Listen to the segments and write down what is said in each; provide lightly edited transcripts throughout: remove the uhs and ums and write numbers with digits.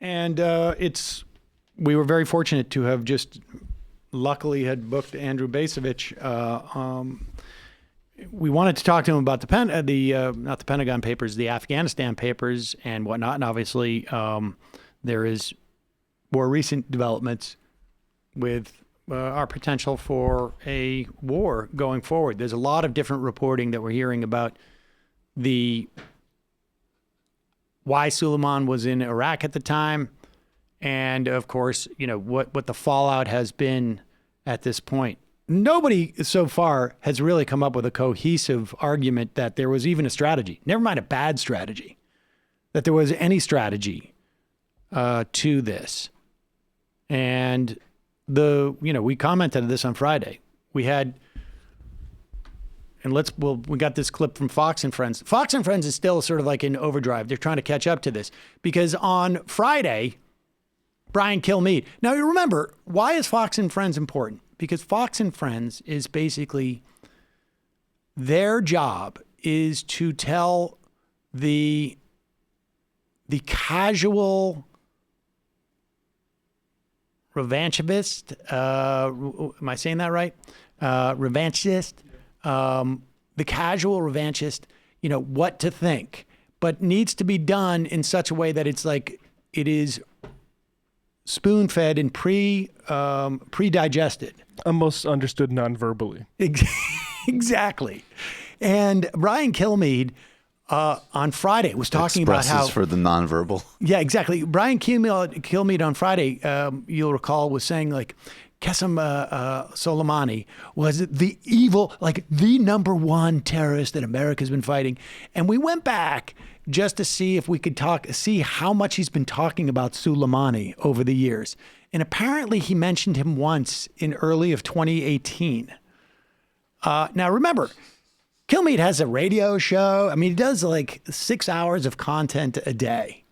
And we were very fortunate to have just luckily had booked Andrew Bacevich. We wanted to talk to him about not the Pentagon Papers, the Afghanistan Papers and whatnot. And obviously, there is more recent developments with our potential for a war going forward. There's a lot of different reporting that we're hearing about why Suleiman was in Iraq at the time, and of course, what the fallout has been at this point. Nobody so far has really come up with a cohesive argument that there was even a strategy, never mind a bad strategy, that there was any strategy to this. And we commented on this on Friday. We got this clip from Fox and Friends. Fox and Friends is still sort of like in overdrive. They're trying to catch up to this because on Friday, Brian Kilmeade. Now you remember, why is Fox and Friends important? Because Fox and Friends is basically, their job is to tell the casual revanchist, am I saying that right? Revanchist, the casual revanchist, what to think, but needs to be done in such a way that it's like it is spoon-fed and pre-digested. Almost understood non-verbally. Exactly. And Brian Kilmeade on Friday was talking about how... for the nonverbal. Yeah, exactly. Brian Kilmeade on Friday, you'll recall, was saying like, Qasem Soleimani was the evil, like the number one terrorist that America's been fighting. And we went back just to see if we could see how much he's been talking about Soleimani over the years. And apparently he mentioned him once in early of 2018. Now remember, Kilmeade has a radio show. I mean, he does like 6 hours of content a day.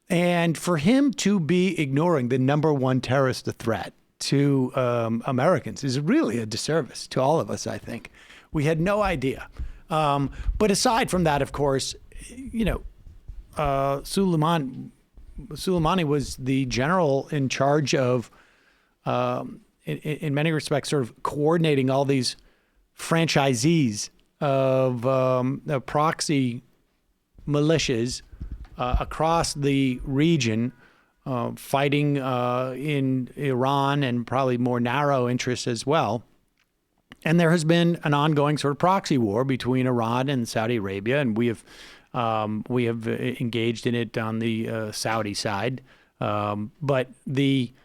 And for him to be ignoring the number one terrorist threat to Americans is really a disservice to all of us, I think. We had no idea. But aside from that, of course, Soleimani was the general in charge of, in many respects, sort of coordinating all these franchisees of proxy militias across the region, fighting in Iran and probably more narrow interests as well. And there has been an ongoing sort of proxy war between Iran and Saudi Arabia, and we have engaged in it on the Saudi side. But they're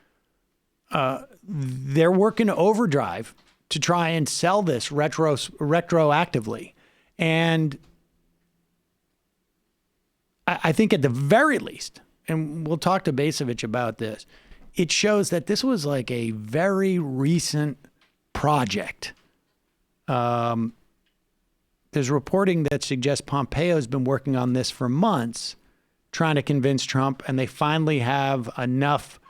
working overdrive to try and sell this retroactively. And I think at the very least, and we'll talk to Bacevich about this, it shows that this was like a very recent project. There's reporting that suggests Pompeo's been working on this for months, trying to convince Trump, and they finally have enough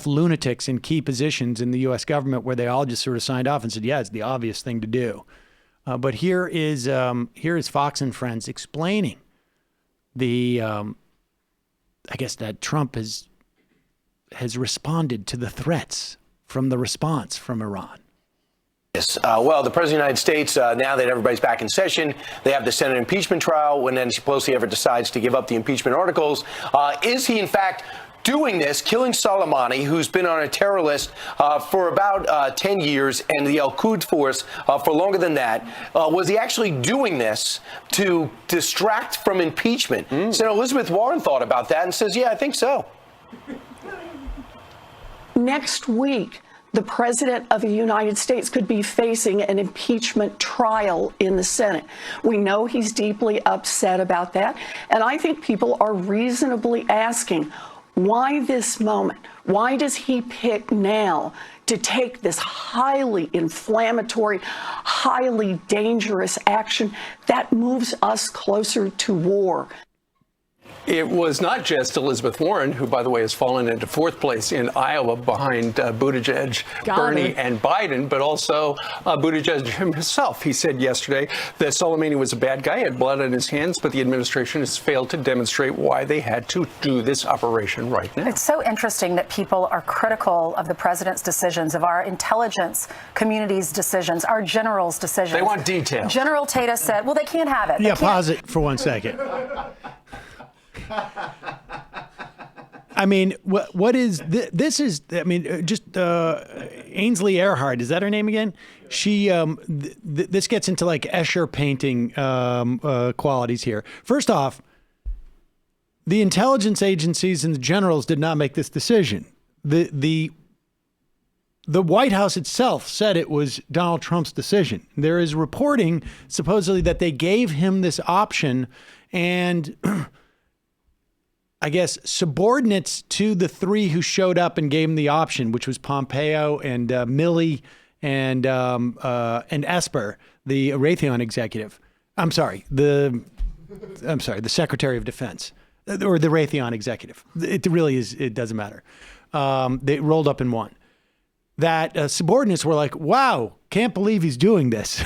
lunatics in key positions in the U.S. government where they all just sort of signed off and said, yeah, it's the obvious thing to do. But here is Fox and Friends explaining I guess that Trump has responded to the threats from the response from Iran. Yes. Well, the President of the United States, now that everybody's back in session, they have the Senate impeachment trial. When Nancy Pelosi ever decides to give up the impeachment articles, is he in fact doing this, killing Soleimani, who's been on a terror list for about 10 years, and the Al-Quds force for longer than that? Was he actually doing this to distract from impeachment? Senator Elizabeth Warren thought about that and says, yeah, I think so. Next week, the President of the United States could be facing an impeachment trial in the Senate. We know he's deeply upset about that. And I think people are reasonably asking, why this moment? Why does he pick now to take this highly inflammatory, highly dangerous action that moves us closer to war? It was not just Elizabeth Warren, who, by the way, has fallen into fourth place in Iowa behind Buttigieg, Bernie, and Biden, but also Buttigieg himself. He said yesterday that Soleimani was a bad guy, had blood on his hands, but the administration has failed to demonstrate why they had to do this operation right now. It's so interesting that people are critical of the president's decisions, of our intelligence community's decisions, our generals' decisions. They want details. General Tata said, well, they can't have it. Yeah, pause it for 1 second. I mean, what is this? Is I mean, just Ainsley Earhart, is that her name again? She this gets into like Escher painting qualities here. First off, the intelligence agencies and the generals did not make this decision. The White House itself said it was Donald Trump's decision. There is reporting supposedly that they gave him this option, and I guess subordinates to the three who showed up and gave him the option, which was Pompeo and Milley and Esper, the Raytheon executive. I'm sorry, the Secretary of Defense, or the Raytheon executive. It really is. It doesn't matter. They rolled up in one. That subordinates were like, "Wow, can't believe he's doing this."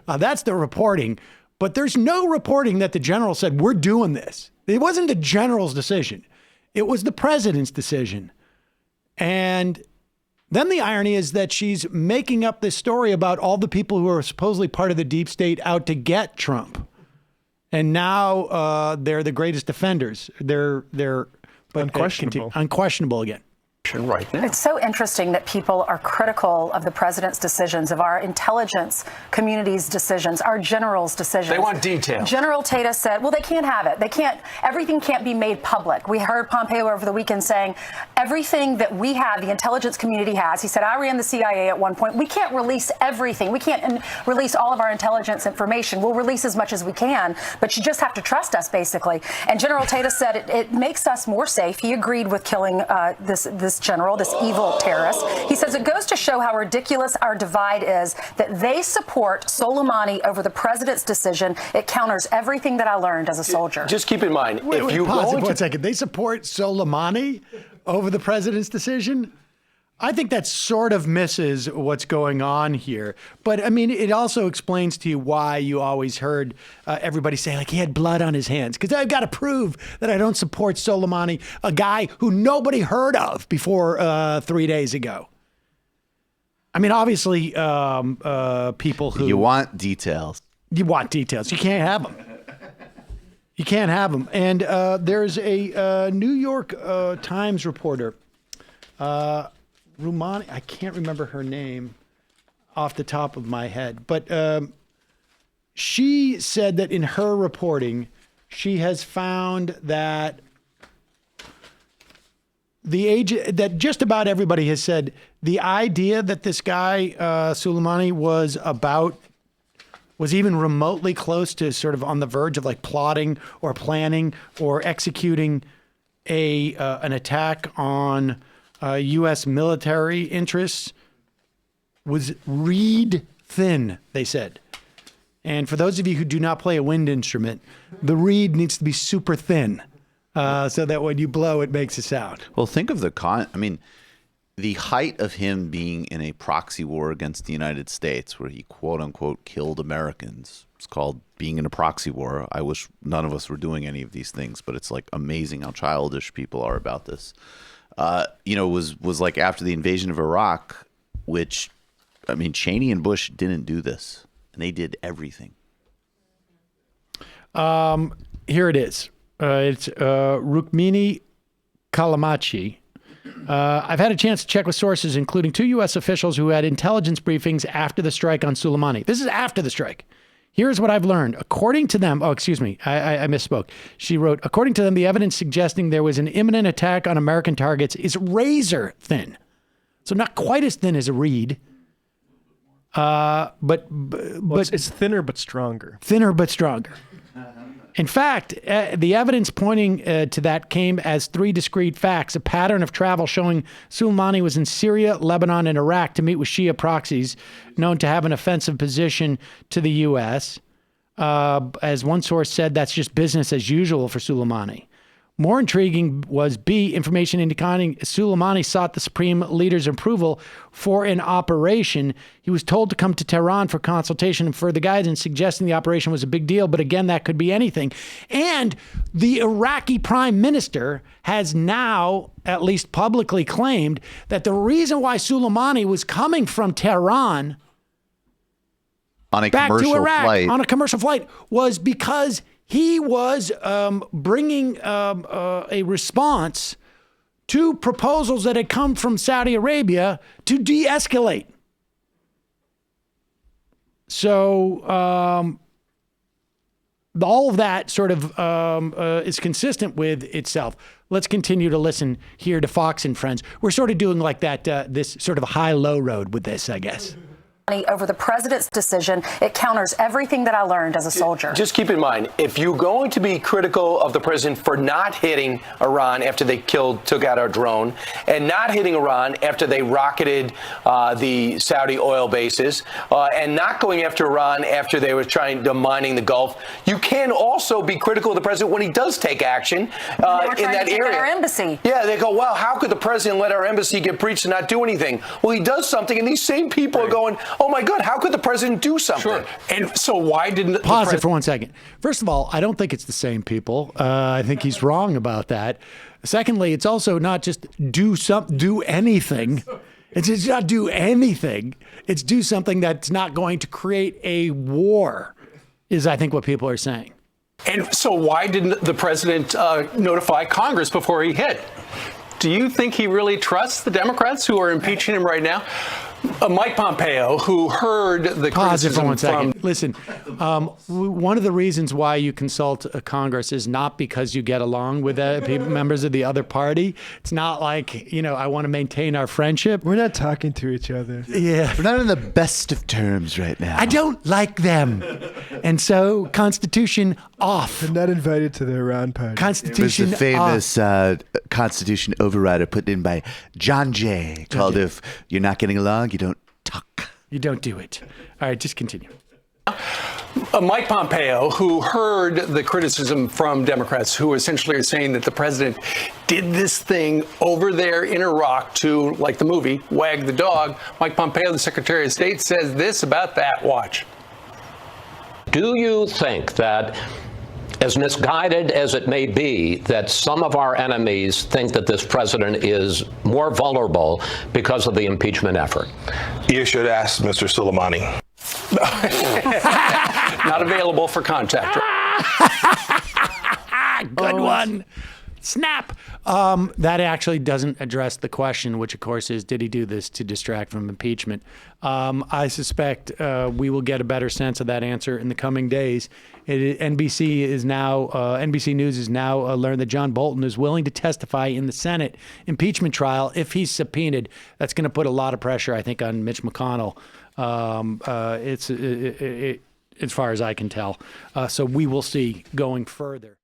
That's the reporting, but there's no reporting that the general said we're doing this. It wasn't the general's decision. It was the president's decision. And then the irony is that she's making up this story about all the people who are supposedly part of the deep state out to get Trump. And now they're the greatest defenders. They're unquestionable. Unquestionable again. Right now. It's so interesting that people are critical of the president's decisions, of our intelligence community's decisions, our generals' decisions. They want details. General Tata said, well, they can't have it. Everything can't be made public. We heard Pompeo over the weekend saying everything that we have, the intelligence community has. He said, I ran the CIA at one point. We can't release everything. We can't release all of our intelligence information. We'll release as much as we can, but you just have to trust us, basically. And General Tata said it makes us more safe. He agreed with killing this general, this evil terrorist. He says it goes to show how ridiculous our divide is, that they support Soleimani over the president's decision. It counters everything that I learned as a soldier. Just keep in mind, Pause it 1 second. They support Soleimani over the president's decision? I think that sort of misses what's going on here. But I mean, it also explains to you why you always heard everybody say, like, he had blood on his hands. Because I've got to prove that I don't support Soleimani, a guy who nobody heard of before 3 days ago. I mean, obviously, people who... You want details. You want details. You can't have them. You can't have them. And there's a New York Times reporter, Rumani, I can't remember her name off the top of my head, but she said that in her reporting, she has found that that just about everybody has said the idea that this guy Soleimani was even remotely close to sort of on the verge of like plotting or planning or executing an attack on U.S. military interests was reed thin, they said. And for those of you who do not play a wind instrument, the reed needs to be super thin so that when you blow, it makes a sound. Well, think of the the height of him being in a proxy war against the United States, where he quote unquote killed Americans. It's called being in a proxy war. I wish none of us were doing any of these things, but it's like amazing how childish people are about this. Was like after the invasion of Iraq, which, I mean, Cheney and Bush didn't do this, and they did everything. Here it is. It's Rukmini Calamachi. I've had a chance to check with sources, including 2 U.S. officials who had intelligence briefings after the strike on Soleimani. This is after the strike. Here's what I've learned. According to them, I misspoke. She wrote, according to them, the evidence suggesting there was an imminent attack on American targets is razor thin. So not quite as thin as a reed. But it's thinner but stronger. Thinner but stronger. In fact, the evidence pointing to that came as 3 discrete facts: a pattern of travel showing Soleimani was in Syria, Lebanon, and Iraq to meet with Shia proxies known to have an offensive position to the U.S., As one source said, that's just business as usual for Soleimani. More intriguing was B, information indicating Soleimani sought the supreme leader's approval for an operation. He was told to come to Tehran for consultation and further guidance, suggesting the operation was a big deal. But again, that could be anything. And the Iraqi prime minister has now, at least publicly, claimed that the reason why Soleimani was coming from Tehran on a back commercial to Iraq flight. on a commercial flight was because he was bringing a response to proposals that had come from Saudi Arabia to de-escalate. So all of that sort of is consistent with itself. Let's continue to listen here to Fox and Friends. We're sort of doing like that, this sort of high-low road with this, I guess. Over the president's decision, it counters everything that I learned as a soldier. Just keep in mind, if you're going to be critical of the president for not hitting Iran after they took out our drone, and not hitting Iran after they rocketed the Saudi oil bases, and not going after Iran after they were trying to mining the Gulf, you can also be critical of the president when he does take action in that area. Our embassy. Yeah, they go, well, how could the president let our embassy get breached and not do anything? Well, he does something, and these same people are going, oh my God, how could the president do something? Sure. And so why didn't Pause it for 1 second. First of all, I don't think it's the same people. I think he's wrong about that. Secondly, it's also not just do anything. It's just not do anything. It's do something that's not going to create a war, is I think what people are saying. And so why didn't the president notify Congress before he hit? Do you think he really trusts the Democrats who are impeaching him right now? Mike Pompeo, who heard the Pause it for criticism 1 second. from... Listen, one of the reasons why you consult Congress is not because you get along with members of the other party. It's not like, I want to maintain our friendship. We're not talking to each other. Yeah. We're not in the best of terms right now. I don't like them. And so, Constitution off. I'm not invited to the Iran party. It was Constitution the famous Constitution overrider put in by John Jay called "If you're not getting along, you don't talk." You don't do it. All right, just continue. Mike Pompeo, who heard the criticism from Democrats who essentially are saying that the president did this thing over there in Iraq to, like the movie, wag the dog. Mike Pompeo, the Secretary of State, says this about that. Watch. Do you think that, as misguided as it may be, that some of our enemies think that this president is more vulnerable because of the impeachment effort? You should ask Mr. Soleimani. Not available for contact. Good one. Snap. That actually doesn't address the question, which of course is, did he do this to distract from impeachment? I suspect we will get a better sense of that answer in the coming days. NBC News has now learned that John Bolton is willing to testify in the Senate impeachment trial if he's subpoenaed. That's going to put a lot of pressure, I think, on Mitch McConnell. As far as I can tell. So we will see going further.